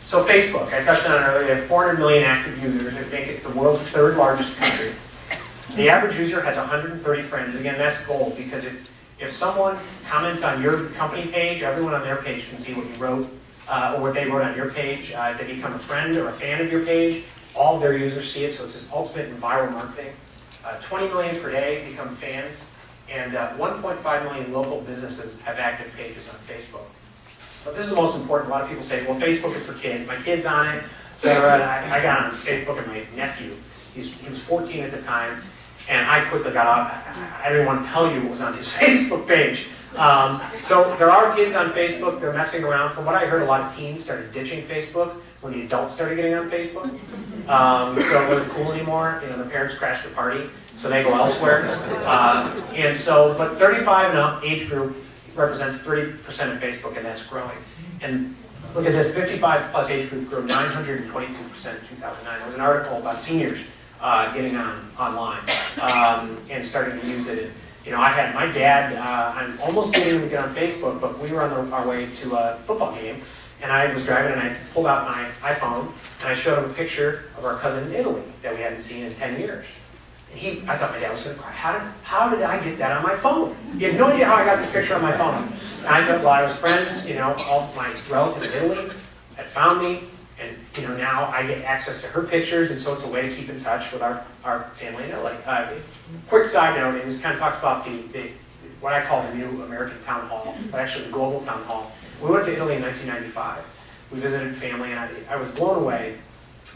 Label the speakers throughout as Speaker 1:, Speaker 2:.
Speaker 1: So Facebook, I touched on it earlier, they have 400 million active users. They make it the world's third largest country. The average user has 130 friends. Again, that's gold, because if someone comments on your company page, everyone on their page can see what you wrote, or what they wrote on your page. If they become a friend or a fan of your page, all their users see it, so it's this ultimate in viral marketing. 20 million per day become fans, and 1.5 million local businesses have active pages on Facebook. But this is the most important. A lot of people say, well, Facebook is for kids. My kid's on it. So I got on Facebook and my nephew. He was 14 at the time, and I quickly got off. I didn't want to tell you what was on his Facebook page. So there are kids on Facebook. They're messing around. From what I heard, a lot of teens started ditching Facebook when the adults started getting on Facebook. So it wasn't cool anymore. You know, the parents crashed the party, so they go elsewhere. And so, but 35 and up age group represents 30% of Facebook, and that's growing. And look at this, 55 plus age group grew 922% in 2009. There was an article about seniors getting online and starting to use it. And, you know, I had my dad, I'm almost getting him to get on Facebook, but we were on our way to a football game, and I was driving and I pulled out my iPhone and I showed him a picture of our cousin in Italy that we hadn't seen in 10 years. I thought my dad was going to cry. How did I get that on my phone? He had no idea how I got this picture on my phone. And I thought, well, I was friends, you know, all my relatives in Italy had found me, and, you know, now I get access to her pictures, and so it's a way to keep in touch with our family in Italy. Quick side note, and this kind of talks about the what I call the new American town hall, but actually the global town hall. We went to Italy in 1995. We visited family, and I was blown away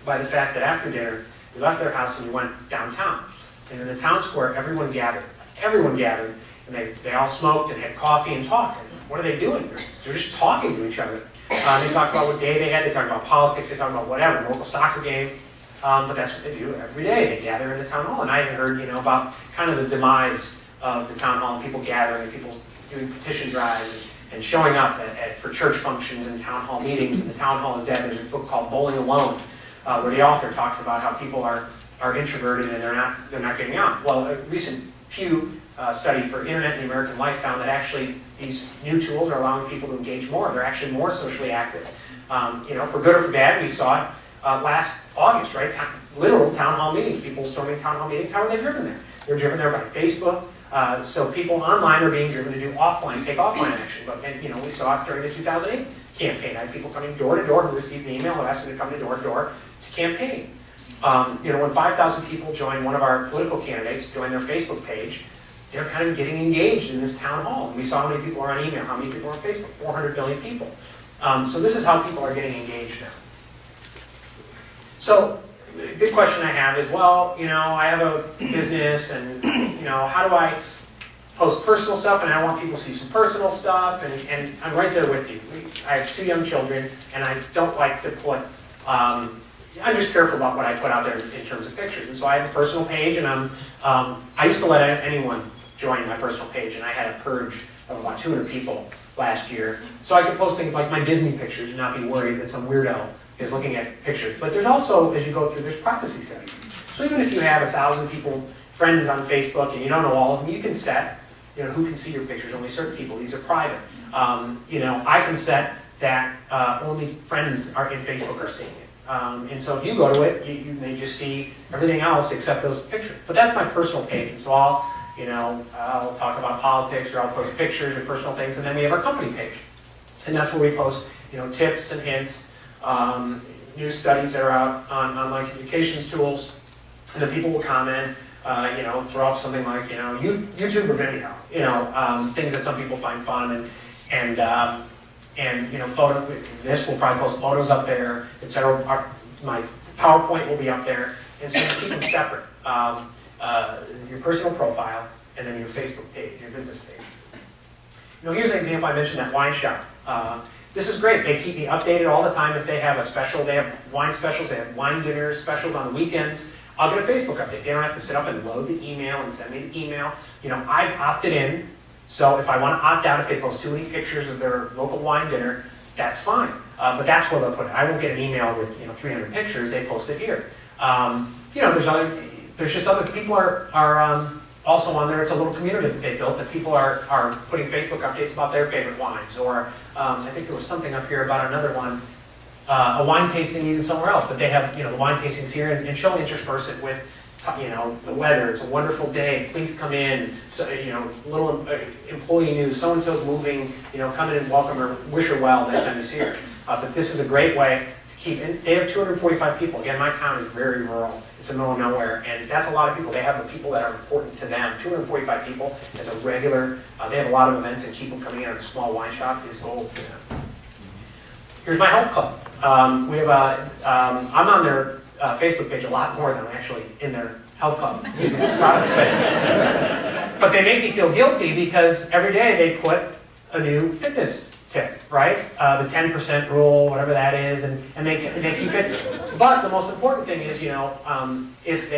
Speaker 1: by the fact that after dinner, we left their house and we went downtown. And in the town square, everyone gathered, and they all smoked and had coffee and talked. And what are they doing? They're just talking to each other. They talked about what day they had, they talked about politics, they talked about whatever, local soccer game. But that's what they do every day. They gather in the town hall. And I had heard, you know, about kind of the demise of the town hall and people gathering and people doing petition drives and showing up for church functions and town hall meetings. And the town hall is dead. There's a book called Bowling Alone, where the author talks about how people are introverted and they're not getting out. Well, a recent Pew study for Internet and the American Life found that actually these new tools are allowing people to engage more. They're actually more socially active. You know, for good or for bad, we saw it last August, right? Literal town hall meetings, people storming town hall meetings. How are they driven there? They're driven there by Facebook. So people online are being driven to do take offline action. But you know, we saw it during the 2008 campaign. I had people coming door to door who received an email who asked them to come door to door to campaign. You know, when 5,000 people join one of our political candidates, join their Facebook page, they're kind of getting engaged in this town hall. And we saw how many people are on email, how many people are on Facebook, 400 million people. So this is how people are getting engaged now. So the big question I have is, well, you know, I have a business and, you know, how do I post personal stuff, and I want people to see some personal stuff, and I'm right there with you. I have 2 young children, and I don't like to put, I'm just careful about what I put out there in terms of pictures. And so I have a personal page, and I used to let anyone join my personal page, and I had a purge of about 200 people last year. So I could post things like my Disney pictures and not be worried that some weirdo is looking at pictures. But there's also, as you go through, there's privacy settings. So even if you have 1,000 people, friends on Facebook, and you don't know all of them, you can set, you know, who can see your pictures. Only certain people. These are private. You know, I can set that only friends are in Facebook are seeing it. And so if you go to it, you may just see everything else except those pictures. But that's my personal page, and so I'll talk about politics, or I'll post pictures or personal things, and then we have our company page, and that's where we post, you know, tips and hints, new studies that are out on online communications tools, and then people will comment, you know, throw up something like, you know, YouTube or Vimeo, you know, things that some people find fun, and you know, this will probably post photos up there, etc. My PowerPoint will be up there, and so you keep them separate. Your personal profile, and then your Facebook page, your business page. You know, here's an example. I mentioned that wine shop. This is great. They keep me updated all the time. If they have a special, they have wine specials, they have wine dinners, specials on the weekends. I'll get a Facebook update. They don't have to sit up and load the email and send me the email. You know, I've opted in. So if I want to opt out, if they post too many pictures of their local wine dinner, that's fine. But that's where they'll put it. I won't get an email with, you know, 300 pictures. They post it here. You know, there's just other people are also on there. It's a little community that they built, that people are putting Facebook updates about their favorite wines. Or I think there was something up here about another one. a wine tasting needed somewhere else, but they have, the wine tastings here, and she'll intersperse it with, the weather, it's a wonderful day, please come in, so, little employee news, so-and-so's moving, come in and welcome her, wish her well next time you see her. But this is a great way to keep, and they have 245 people. Again, my town is very rural, it's in the middle of nowhere, and that's a lot of people. They have the people that are important to them. 245 people is a regular, they have a lot of events, and keep them coming in at a small wine shop is gold for them. Here's my health club. We have I'm on their Facebook page a lot more than I'm actually in their health club using their products, but they make me feel guilty because every day they put a new fitness tip, right? The 10% rule, whatever that is, and they keep it. But the most important thing is, if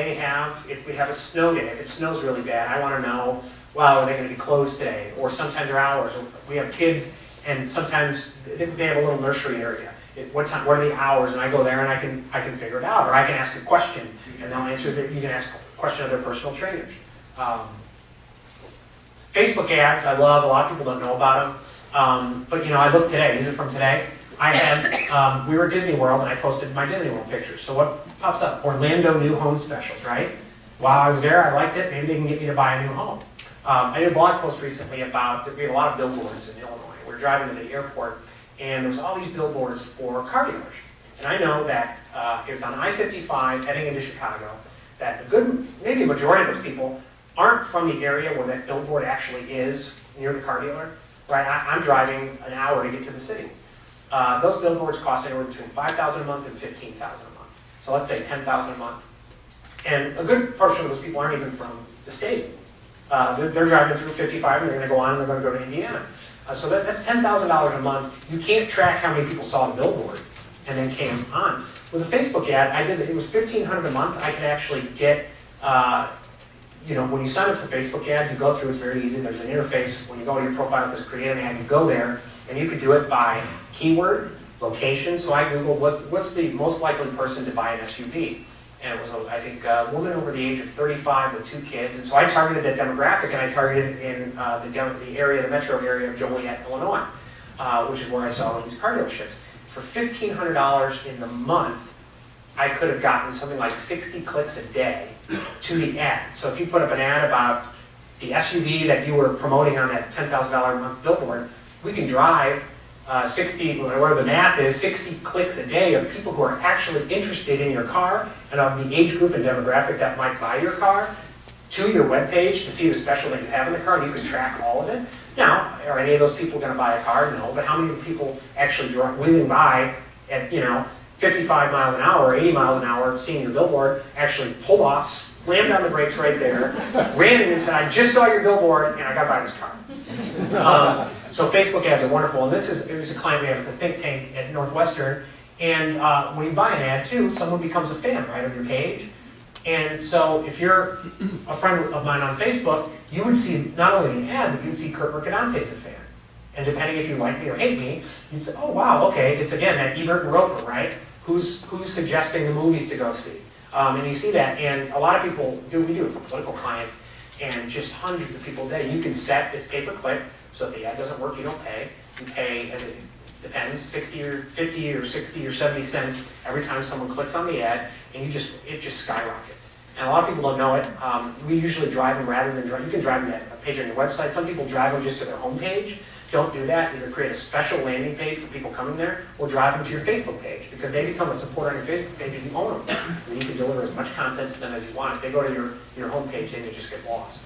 Speaker 1: we have a snow day, if it snows really bad, I want to know, wow, are they going to be closed today? Or sometimes they're hours. We have kids, and sometimes they have a little nursery area. What are the hours? And I go there and I can figure it out, or I can ask a question and they'll answer. You can ask a question of their personal trainers. Facebook ads, I love. A lot of people don't know about them, but I looked today. These are from today. I had we were at Disney World and I posted my Disney World pictures. So what pops up? Orlando new home specials, right? While I was there, I liked it. Maybe they can get me to buy a new home. I did a blog post recently about we have a lot of billboards in Illinois. We're driving to the airport. And there was all these billboards for car dealers. And I know that it was on I-55 heading into Chicago, that maybe a majority of those people aren't from the area where that billboard actually is near the car dealer, right? I'm driving an hour to get to the city. Those billboards cost anywhere between $5,000 a month and $15,000 a month. So let's say $10,000 a month. And a good portion of those people aren't even from the state. They're driving through 55 and they're going to go on and they're going to go to Indiana. So that's $10,000 a month. You can't track how many people saw the billboard and then came on. With a Facebook ad, it was $1,500 a month. I could actually get, when you sign up for Facebook ads, you go through, it's very easy. There's an interface. When you go to your profile, it says create an ad. You go there, and you could do it by keyword, location. So I Googled what's the most likely person to buy an SUV. And it was, I think, a woman over the age of 35 with 2 kids. And so I targeted that demographic, and I targeted it in the metro area of Joliet, Illinois, which is where I saw these car dealerships. For $1,500 in the month, I could have gotten something like 60 clicks a day to the ad. So if you put up an ad about the SUV that you were promoting on that $10,000 a month billboard, we can drive 60, whatever the math is, 60 clicks a day of people who are actually interested in your car and of the age group and demographic that might buy your car to your webpage to see the special that you have in the car, and you can track all of it. Now, are any of those people going to buy a car? No, but how many people actually whizzing by at 55 miles an hour, 80 miles an hour, seeing your billboard, actually pulled off, slammed on the brakes right there, ran in and said, I just saw your billboard and I got to buy this car. So Facebook ads are wonderful, and it was a client we have, it's a think tank at Northwestern, and when you buy an ad too, someone becomes a fan, right, of your page. And so if you're a friend of mine on Facebook, you would see not only the ad, but you would see Kurt Mercadante's a fan. And depending if you like me or hate me, you'd say, oh wow, okay, it's again that Ebert and Roper, right? Who's suggesting the movies to go see? And you see that, and a lot of people we do it for political clients, and just hundreds of people a day. You can set, it's pay-per-click, so if the ad doesn't work, you don't pay. You pay, and it depends, 60 or 50 or 60 or 70 cents every time someone clicks on the ad, and it just skyrockets. And a lot of people don't know it. We usually drive them rather than drive. You can drive them to a page on your website. Some people drive them just to their home page. Don't do that. Either create a special landing page for people coming there, or drive them to your Facebook page, because they become a supporter on your Facebook page and you own them. And you can deliver as much content to them as you want. If they go to your home page, then they just get lost.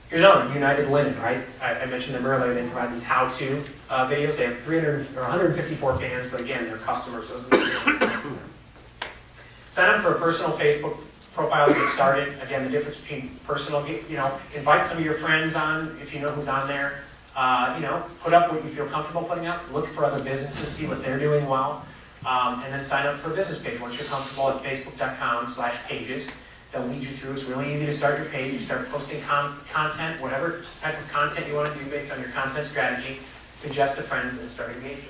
Speaker 1: Here's another, United Linen, right? I mentioned them earlier. They provide these how-to videos. They have 154 fans, but again, they're customers. Sign up for a personal Facebook profile to get started. Again, the difference between personal, invite some of your friends on if you know who's on there. Put up what you feel comfortable putting up. Look for other businesses, see what they're doing well, and then sign up for a business page once you're comfortable at facebook.com/pages. They'll lead you through. It's really easy to start your page. You start posting content, whatever type of content you want to do based on your content strategy. Suggest to friends and start engaging.